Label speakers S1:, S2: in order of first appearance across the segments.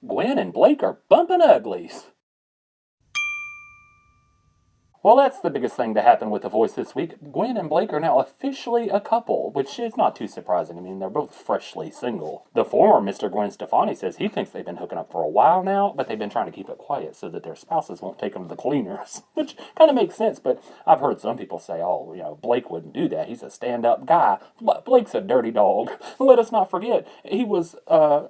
S1: Gwen and Blake are bumping uglies. Well, that's the biggest thing to happen with The Voice this week. Gwen and Blake are now officially a couple, which is not too surprising. I mean, they're both freshly single. The former Mr. Gwen Stefani says he thinks they've been hooking up for a while now, but they've been trying to keep it quiet so that their spouses won't take them to the cleaners, which kind of makes sense, but I've heard some people say, oh, Blake wouldn't do that. He's a stand-up guy. Blake's a dirty dog. Let us not forget, he was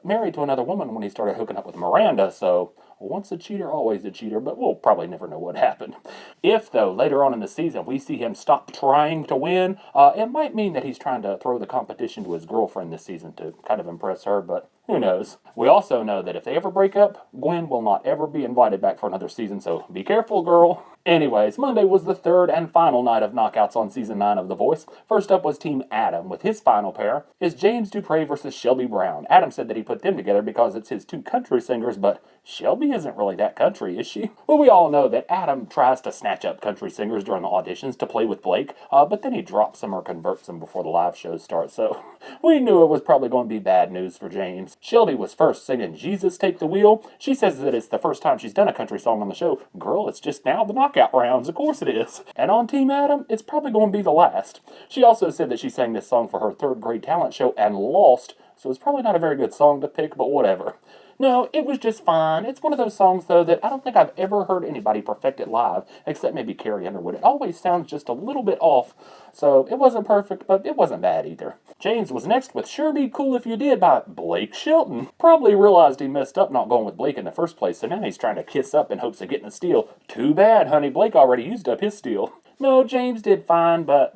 S1: married to another woman when he started hooking up with Miranda, so once a cheater, always a cheater, but we'll probably never know what happened. If, though, later on in the season we see him stop trying to win, it might mean that he's trying to throw the competition to his girlfriend this season to kind of impress her, but who knows? We also know that if they ever break up, Gwen will not ever be invited back for another season, so be careful, girl. Anyways, Monday was the third and final night of knockouts on Season 9 of The Voice. First up was Team Adam, with his final pair is James Dupre versus Shelby Brown. Adam said that he put them together because it's his two country singers, but Shelby isn't really that country, is she? Well, we all know that Adam tries to snatch up country singers during the auditions to play with Blake, but then he drops them or converts them before the live shows start, so we knew it was probably going to be bad news for James. Shelby was first singing Jesus Take the Wheel. She says that it's the first time she's done a country song on the show. Girl, it's just now the knockout rounds, of course it is. And on Team Adam, it's probably going to be the last. She also said that she sang this song for her third grade talent show and lost, so it's probably not a very good song to pick, but whatever. No, it was just fine. It's one of those songs, though, that I don't think I've ever heard anybody perfect it live, except maybe Carrie Underwood. It always sounds just a little bit off, so it wasn't perfect, but it wasn't bad either. James was next with Sure Be Cool If You Did by Blake Shelton. Probably realized he messed up not going with Blake in the first place, so now he's trying to kiss up in hopes of getting a steal. Too bad, honey, Blake already used up his steal. No, James did fine, but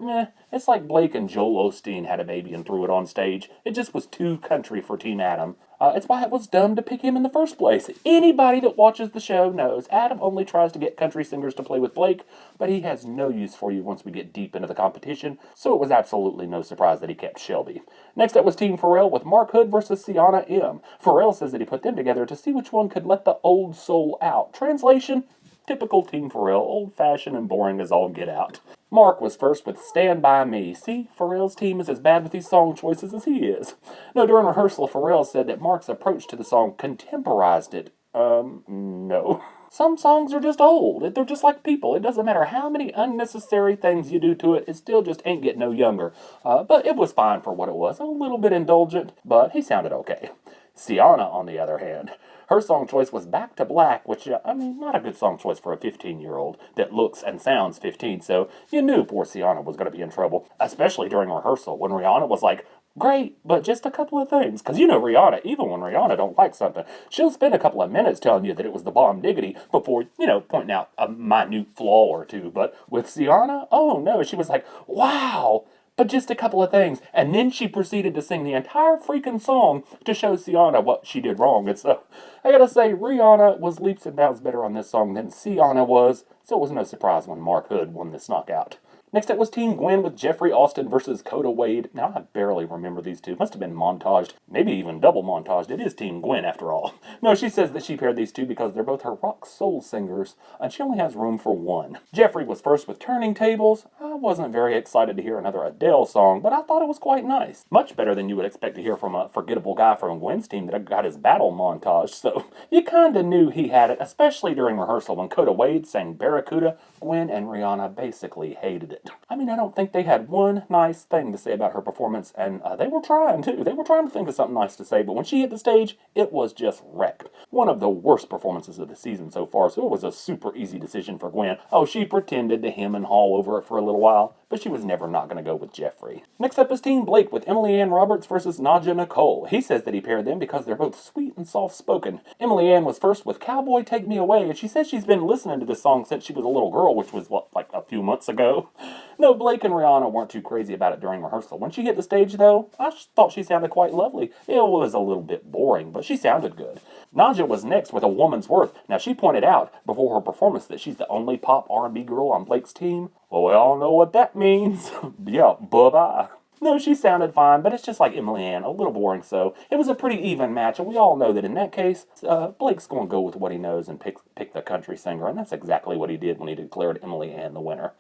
S1: it's like Blake and Joel Osteen had a baby and threw it on stage. It just was too country for Team Adam. It's why it was dumb to pick him in the first place. Anybody that watches the show knows Adam only tries to get country singers to play with Blake, but he has no use for you once we get deep into the competition, so it was absolutely no surprise that he kept Shelby. Next up was Team Pharrell with Mark Hood versus Siahna M. Pharrell says that he put them together to see which one could let the old soul out. Translation? Typical Team Pharrell, old-fashioned and boring as all get out. Mark was first with Stand By Me. See, Pharrell's team is as bad with these song choices as he is. No, during rehearsal, Pharrell said that Mark's approach to the song contemporized it. No. Some songs are just old. They're just like people. It doesn't matter how many unnecessary things you do to it, it still just ain't getting no younger. But it was fine for what it was. A little bit indulgent, but he sounded okay. Siahna, on the other hand, her song choice was Back to Black, which, not a good song choice for a 15-year-old that looks and sounds 15, so you knew poor Siahna was going to be in trouble, especially during rehearsal when Rihanna was like, great, but just a couple of things. Because Rihanna, even when Rihanna don't like something, she'll spend a couple of minutes telling you that it was the bomb diggity before, pointing out a minute flaw or two. But with Siahna, oh no, she was like, wow, but just a couple of things. And then she proceeded to sing the entire freaking song to show Siahna what she did wrong. And so, I gotta say, Rihanna was leaps and bounds better on this song than Siahna was, so it was no surprise when Mark Hood won this knockout. Next up was Team Gwen with Jeffrey Austin versus Kota Wade. Now, I barely remember these two. Must have been montaged. Maybe even double montaged. It is Team Gwen, after all. No, she says that she paired these two because they're both her rock soul singers, and she only has room for one. Jeffrey was first with Turning Tables. I wasn't very excited to hear another Adele song, but I thought it was quite nice. Much better than you would expect to hear from a forgettable guy from Gwen's team that got his battle montage, so you kinda knew he had it, especially during rehearsal when Kota Wade sang Barracuda. Gwen and Rihanna basically hated it. I don't think they had one nice thing to say about her performance, and they were trying too. They were trying to think of something nice to say, but when she hit the stage, it was just wrecked. One of the worst performances of the season so far, so it was a super easy decision for Gwen. Oh, she pretended to hem and haw over it for a little while, but she was never not going to go with Jeffrey. Next up is Team Blake with Emily Ann Roberts versus Nadjah Nicole. He says that he paired them because they're both sweet and soft-spoken. Emily Ann was first with Cowboy Take Me Away, and she says she's been listening to this song since she was a little girl, which was, like a few months ago. No, Blake and Rihanna weren't too crazy about it during rehearsal. When she hit the stage, though, I thought she sounded quite lovely. It was a little bit boring, but she sounded good. Nadjah was next with A Woman's Worth. Now, she pointed out before her performance that she's the only pop R&B girl on Blake's team. Well, we all know what that means. Yeah, bye-bye. No, she sounded fine, but it's just like Emily Ann, a little boring. So it was a pretty even match, and we all know that in that case, Blake's going to go with what he knows and pick the country singer, and that's exactly what he did when he declared Emily Ann the winner.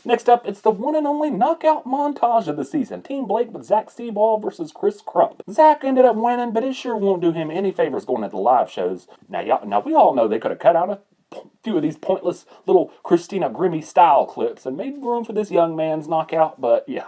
S1: Next up, it's the one and only knockout montage of the season. Team Blake with Zach Seabaugh versus Crump. Zach ended up winning, but it sure won't do him any favors going to the live shows. Now we all know they could have cut out a few of these pointless little Christina Grimmie style clips and made room for this young man's knockout, but yeah.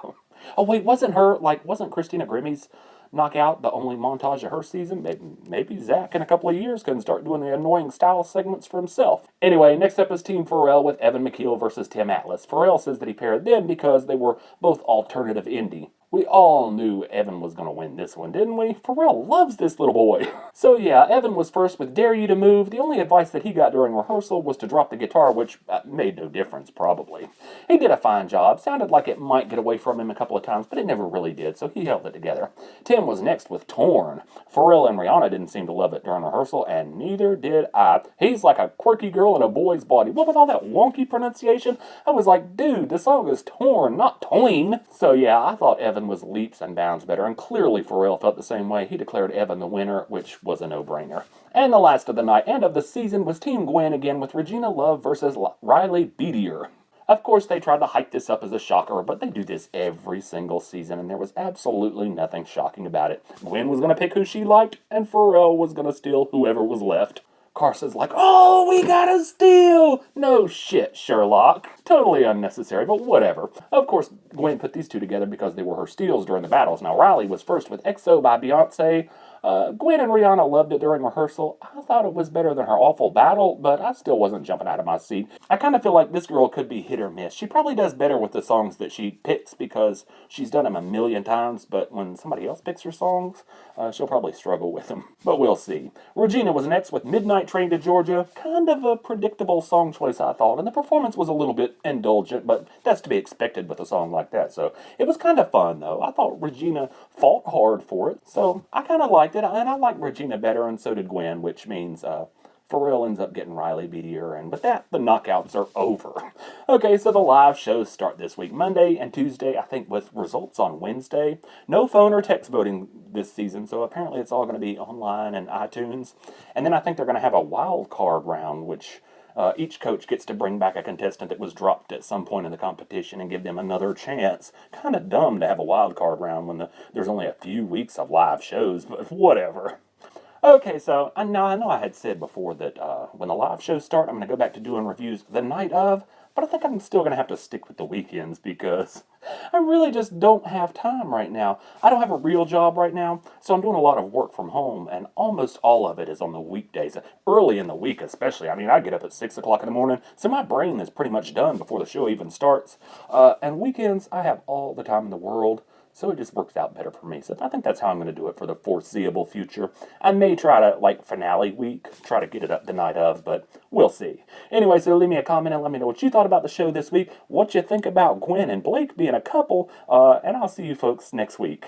S1: Oh wait, wasn't Christina Grimmie's knockout the only montage of her season? Maybe Zach in a couple of years can start doing the annoying style segments for himself. Anyway, next up is Team Pharrell with Evan McKeel versus Tim Atlas. Pharrell says that he paired them because they were both alternative indie. We all knew Evan was going to win this one, didn't we? Pharrell loves this little boy. So yeah, Evan was first with Dare You to Move. The only advice that he got during rehearsal was to drop the guitar, which made no difference, probably. He did a fine job. Sounded like it might get away from him a couple of times, but it never really did, so he held it together. Tim was next with Torn. Pharrell and Rihanna didn't seem to love it during rehearsal, and neither did I. He's like a quirky girl in a boy's body. What with all that wonky pronunciation? I was like, dude, the song is Torn, not Toin. So yeah, I thought Evan was leaps and bounds better, and clearly Pharrell felt the same way. He declared Evan the winner, which was a no-brainer. And the last of the night and of the season was Team Gwen again with Regina Love versus Riley Biederer. Of course, they tried to hype this up as a shocker, but they do this every single season, and there was absolutely nothing shocking about it. Gwen was going to pick who she liked, and Pharrell was going to steal whoever was left. Carson's like, oh, we gotta steal! No shit, Sherlock. Totally unnecessary, but whatever. Of course, Gwen put these two together because they were her steals during the battles. Now, Riley was first with XO by Beyonce. Gwen and Rihanna loved it during rehearsal. I thought it was better than her awful battle, but I still wasn't jumping out of my seat. I kind of feel like this girl could be hit or miss. She probably does better with the songs that she picks because she's done them a million times, but when somebody else picks her songs, she'll probably struggle with them. But we'll see. Regina was next with Midnight Train to Georgia. Kind of a predictable song choice, I thought, and the performance was a little bit indulgent, but that's to be expected with a song like that. So it was kind of fun, though. I thought Regina fought hard for it, so I kind of liked it, and I liked Regina better, and so did Gwen, which means Pharrell ends up getting Riley Biederer, and with that, the knockouts are over. Okay, so the live shows start this week, Monday and Tuesday, I think, with results on Wednesday. No phone or text voting this season, so apparently it's all going to be online and iTunes. And then I think they're going to have a wild card round, which each coach gets to bring back a contestant that was dropped at some point in the competition and give them another chance. Kind of dumb to have a wild card round when there's only a few weeks of live shows, but whatever. Okay, so I know I had said before that when the live shows start, I'm going to go back to doing reviews the night of, but I think I'm still going to have to stick with the weekends because I really just don't have time right now. I don't have a real job right now, so I'm doing a lot of work from home, and almost all of it is on the weekdays, early in the week especially. I mean, I get up at 6 o'clock in the morning, so my brain is pretty much done before the show even starts. And weekends, I have all the time in the world. So it just works out better for me. So I think that's how I'm going to do it for the foreseeable future. I may try to, like, finale week, try to get it up the night of, but we'll see. Anyway, so leave me a comment and let me know what you thought about the show this week, what you think about Gwen and Blake being a couple, and I'll see you folks next week.